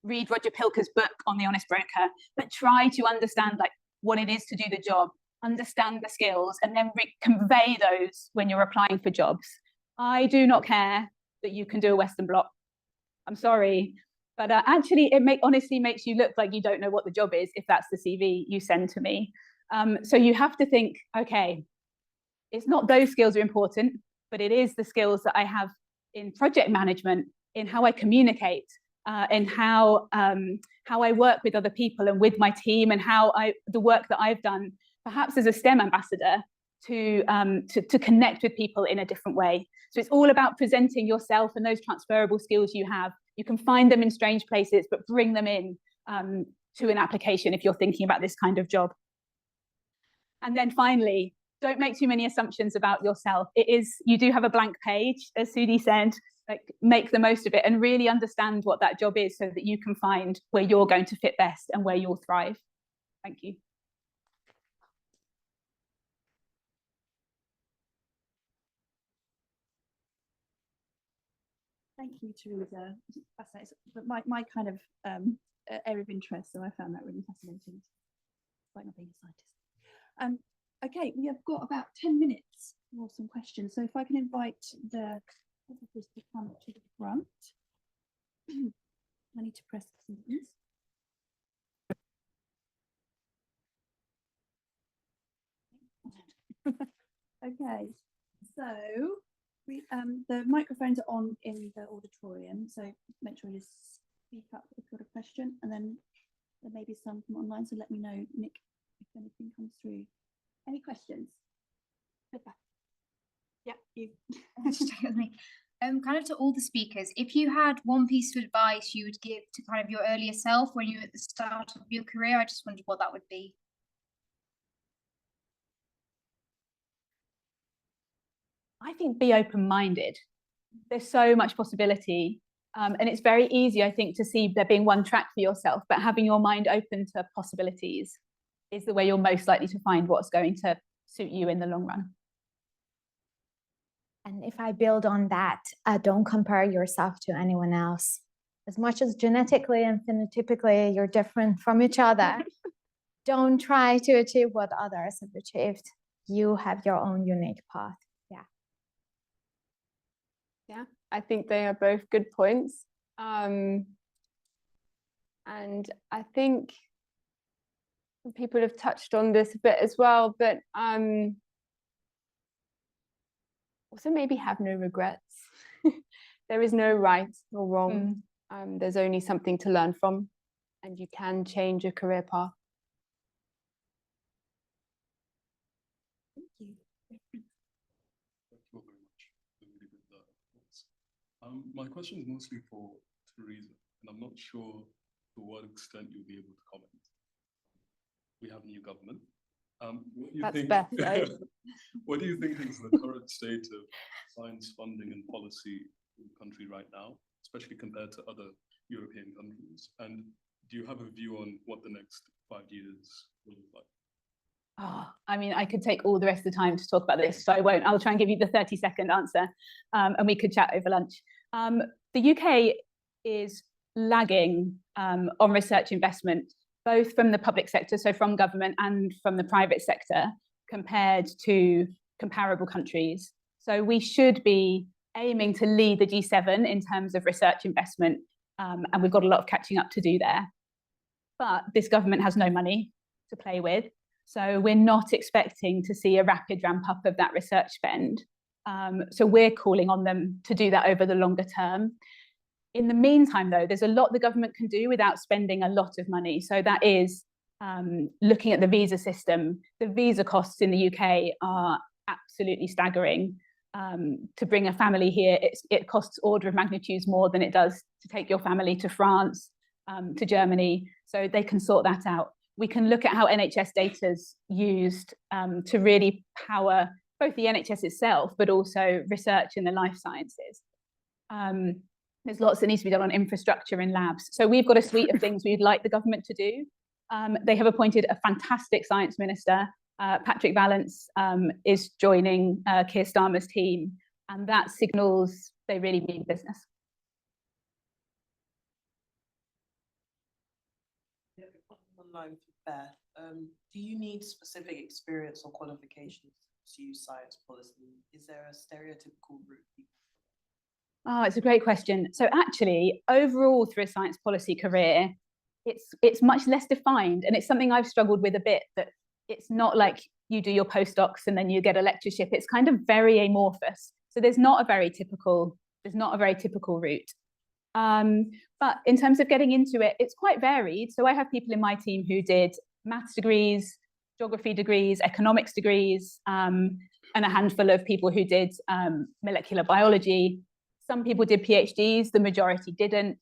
Read Roger Pilker's book on The Honest Broker, but try to understand like what it is to do the job, understand the skills, and then convey those when you're applying for jobs. I do not care that you can do a Western block. I'm sorry, but actually it honestly makes you look like you don't know what the job is if that's the CV you send to me. So you have to think, okay, it's not those skills are important, but it is the skills that I have in project management, in how I communicate, in how I work with other people and with my team, and the work that I've done, perhaps as a STEM ambassador, to connect with people in a different way. So it's all about presenting yourself and those transferable skills you have. You can find them in strange places, but bring them in to an application if you're thinking about this kind of job. And then finally, don't make too many assumptions about yourself. You do have a blank page, as Sudi said, like make the most of it and really understand what that job is so that you can find where you're going to fit best and where you'll thrive. Thank you.
Thank you, Teresa. Fascinating. But my kind of area of interest, so I found that really fascinating. Despite not being a scientist. Okay, we have got about 10 minutes for some questions. So if I can invite the officers to come to the front. I need to press the buttons. Okay, so the microphones are on in the auditorium, so make sure you speak up if you've got a question, and then there may be some from online, so let me know, Nick, if anything comes through. Any questions? Yeah, you.
Kind of to all the speakers, if you had one piece of advice you would give to kind of your earlier self when you were at the start of your career, I just wondered what that would be.
I think be open-minded. There's so much possibility. And it's very easy, I think, to see there being one track for yourself, but having your mind open to possibilities is the way you're most likely to find what's going to suit you in the long run.
And if I build on that, don't compare yourself to anyone else. As much as genetically and phenotypically you're different from each other, don't try to achieve what others have achieved. You have your own unique path.
Yeah, I think they are both good points. And I think people have touched on this a bit as well, but also maybe have no regrets. There is no right or wrong. There's only something to learn from, and you can change your career path.
Thank you all very much. Really good thoughts. My question is mostly for Teresa, and I'm not sure to what extent you'll be able to comment. We have a new government. What do you think,
Beth, right?
What do you think is the current state of science funding and policy in the country right now, especially compared to other European countries? And do you have a view on what the next 5 years will look like?
Oh, I mean, I could take all the rest of the time to talk about this, so I won't. I'll try and give you the 30-second answer, and we could chat over lunch. The UK is lagging on research investment, both from the public sector, so from government, and from the private sector, compared to comparable countries. So we should be aiming to lead the G7 in terms of research investment, and we've got a lot of catching up to do there. But this government has no money to play with. So we're not expecting to see a rapid ramp up of that research spend. So we're calling on them to do that over the longer term. In the meantime, though, there's a lot the government can do without spending a lot of money. So that is looking at the visa system. The visa costs in the UK are absolutely staggering. To bring a family here, it costs order of magnitudes more than it does to take your family to France, to Germany. So they can sort that out. We can look at how NHS data is used to really power both the NHS itself, but also research in the life sciences. There's lots that needs to be done on infrastructure and labs. So we've got a suite of things we'd like the government to do. They have appointed a fantastic science minister. Patrick Vallance is joining Keir Starmer's team, and that signals they really mean business.
Online for Beth, do you need specific experience or qualifications to use science policy? Is there a stereotypical route?
Oh, it's a great question. So actually, overall through a science policy career, it's much less defined, and it's something I've struggled with a bit, that it's not like you do your postdocs and then you get a lectureship. It's kind of very amorphous. So there's not a very typical route. But in terms of getting into it, it's quite varied. So I have people in my team who did maths degrees, geography degrees, economics degrees, and a handful of people who did molecular biology. Some people did PhDs, the majority didn't.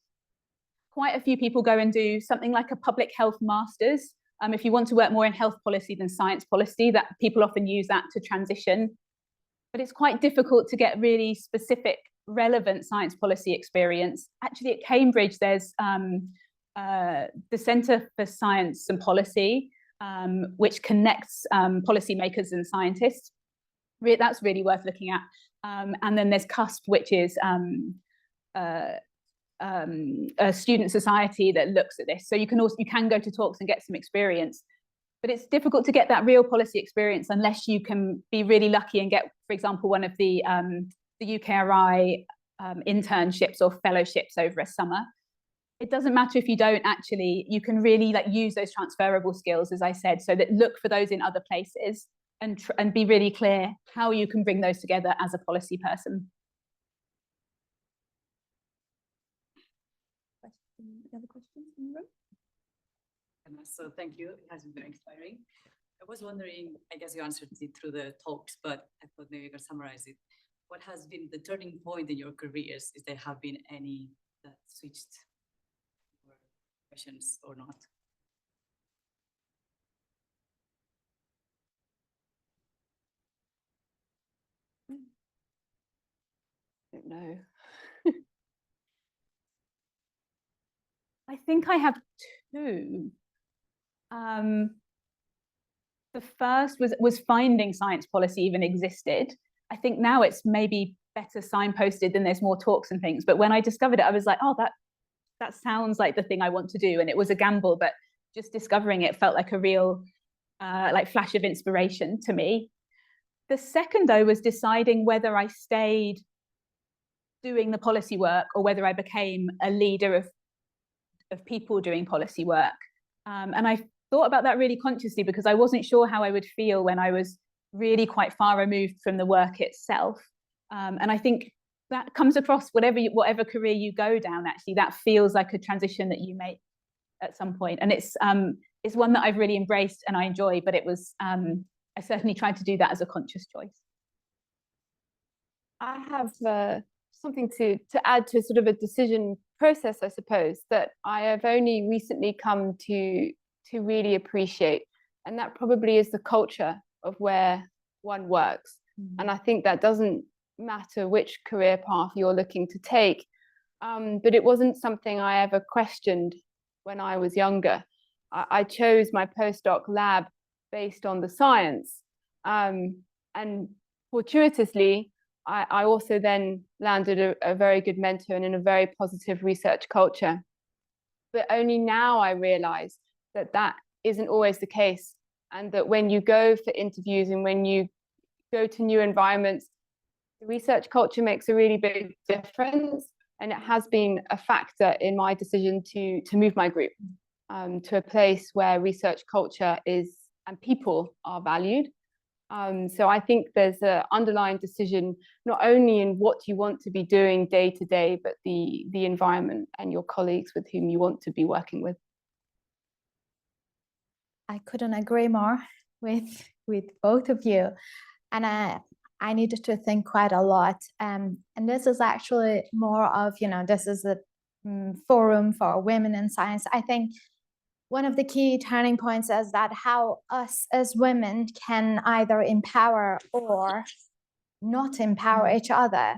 Quite a few people go and do something like a public health master's. If you want to work more in health policy than science policy, that people often use that to transition. But it's quite difficult to get really specific, relevant science policy experience. Actually, at Cambridge, there's the Centre for Science and Policy, which connects policymakers and scientists. That's really worth looking at. And then there's CUSP, which is a student society that looks at this. So you can go to talks and get some experience. But it's difficult to get that real policy experience unless you can be really lucky and get, for example, one of the UKRI internships or fellowships over a summer. It doesn't matter if you don't actually, you can really use those transferable skills, as I said, so that look for those in other places and be really clear how you can bring those together as a policy person.
Other questions in the room?
So thank you. It has been very inspiring. I was wondering, I guess you answered it through the talks, but I thought maybe you could summarize it. What has been the turning point in your careers? If there have been any that switched questions or not?
I don't know.
I think I have two. The first was finding science policy even existed. I think now it's maybe better signposted and there's more talks and things. But when I discovered it, I was like, oh, that sounds like the thing I want to do. And it was a gamble, but just discovering it felt like a real like flash of inspiration to me. The second, though, was deciding whether I stayed doing the policy work or whether I became a leader of people doing policy work. And I thought about that really consciously because I wasn't sure how I would feel when I was really quite far removed from the work itself. And I think that comes across whatever career you go down, actually, that feels like a transition that you make at some point. And it's one that I've really embraced and I enjoy, but it was, I certainly tried to do that as a conscious choice.
I have something to add to sort of a decision process, I suppose, that I have only recently come to really appreciate. And that probably is the culture of where one works. Mm-hmm. And I think that doesn't matter which career path you're looking to take. But it wasn't something I ever questioned when I was younger. I chose my postdoc lab based on the science. And fortuitously, I also then landed a very good mentor and in a very positive research culture. But only now I realize that that isn't always the case. And that when you go for interviews and when you go to new environments, the research culture makes a really big difference. And it has been a factor in my decision to move my group to a place where research culture is and people are valued. So I think there's an underlying decision, not only in what you want to be doing day to day, but the environment and your colleagues with whom you want to be working with.
I couldn't agree more with both of you. And I needed to think quite a lot. And this is actually more of, this is a forum for women in science. I think one of the key turning points is that how us as women can either empower or not empower each other,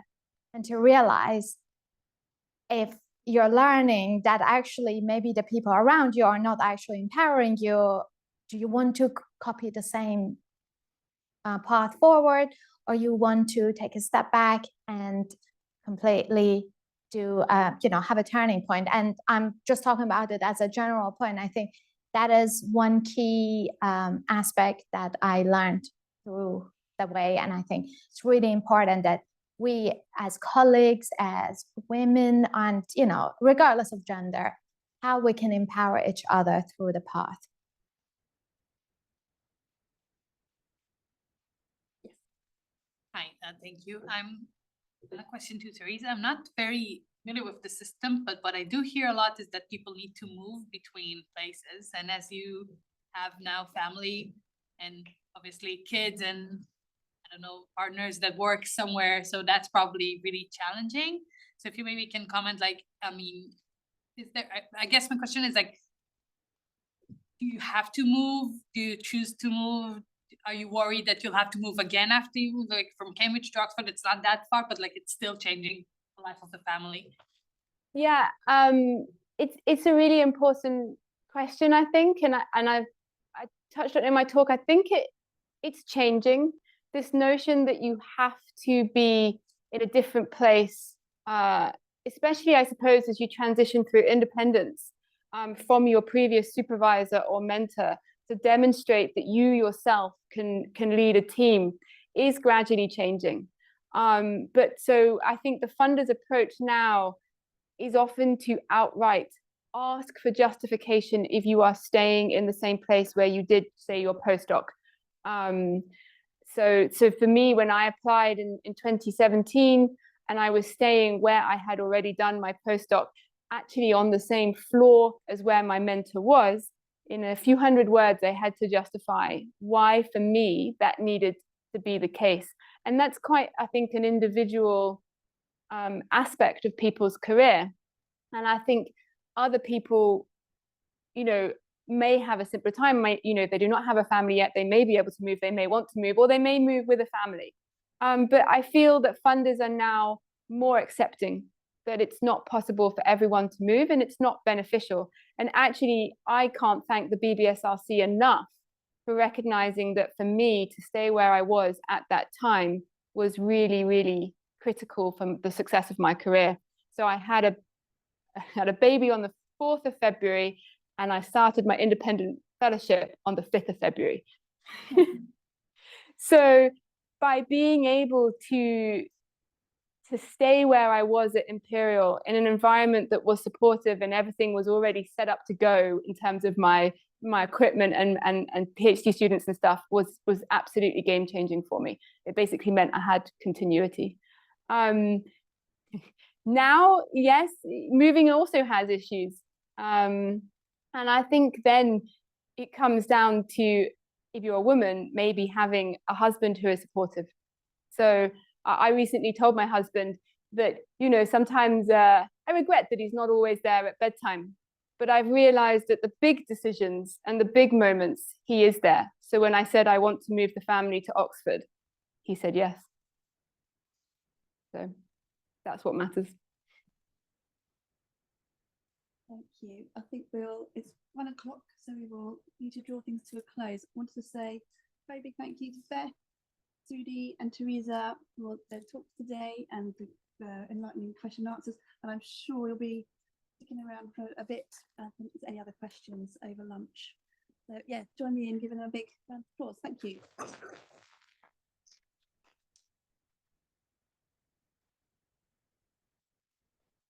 and to realize if you're learning that actually maybe the people around you are not actually empowering you, do you want to copy the same path forward, or you want to take a step back and completely do, have a turning point? And I'm just talking about it as a general point. I think that is one key aspect that I learned through the way. And I think it's really important that we as colleagues, as women, and, regardless of gender, how we can empower each other through the path.
Hi, thank you. I'm a question to Teresa. I'm not very familiar with the system, but what I do hear a lot is that people need to move between places. And as you have now family and obviously kids and partners that work somewhere, so that's probably really challenging. So if you maybe can comment, is there, I guess my question is do you have to move? Do you choose to move? Are you worried that you'll have to move again after you move, from Cambridge to Oxford? It's not that far, but it's still changing the life of the family.
Yeah, it's a really important question, I think, and I touched on it in my talk. I think it's changing. This notion that you have to be in a different place, especially, I suppose, as you transition through independence from your previous supervisor or mentor, to demonstrate that you yourself can lead a team, is gradually changing. But so I think the funders' approach now is often to outright ask for justification if you are staying in the same place where you did, say, your postdoc. So for me, when I applied in 2017, and I was staying where I had already done my postdoc, actually on the same floor as where my mentor was, in a few hundred words, I had to justify why, for me, that needed to be the case. And that's quite, I think, an individual aspect of people's career. And I think other people, may have a simpler time. They do not have a family yet. They may be able to move. They may want to move, or they may move with a family. But I feel that funders are now more accepting that it's not possible for everyone to move and it's not beneficial. And actually, I can't thank the BBSRC enough for recognizing that for me to stay where I was at that time was really, really critical for the success of my career. So I had a baby on the 4th of February, and I started my independent fellowship on the 5th of February. So by being able to stay where I was at Imperial in an environment that was supportive and everything was already set up to go in terms of my equipment and PhD students and stuff was absolutely game changing for me. It basically meant I had continuity. Now, yes, moving also has issues. And I think then it comes down to, if you're a woman, maybe having a husband who is supportive. So I recently told my husband that, you know, sometimes I regret that he's not always there at bedtime, but I've realized that the big decisions and the big moments, he is there. So when I said I want to move the family to Oxford, he said yes. So that's what matters.
Thank you. I think it's 1 o'clock, so we will need to draw things to a close. I wanted to say a very big thank you to Beth, Soudie and Teresa for their talks today and the enlightening question and answers. And I'm sure you'll be sticking around for a bit if there's any other questions over lunch. So yeah, join me in giving them a big round of applause. Thank you.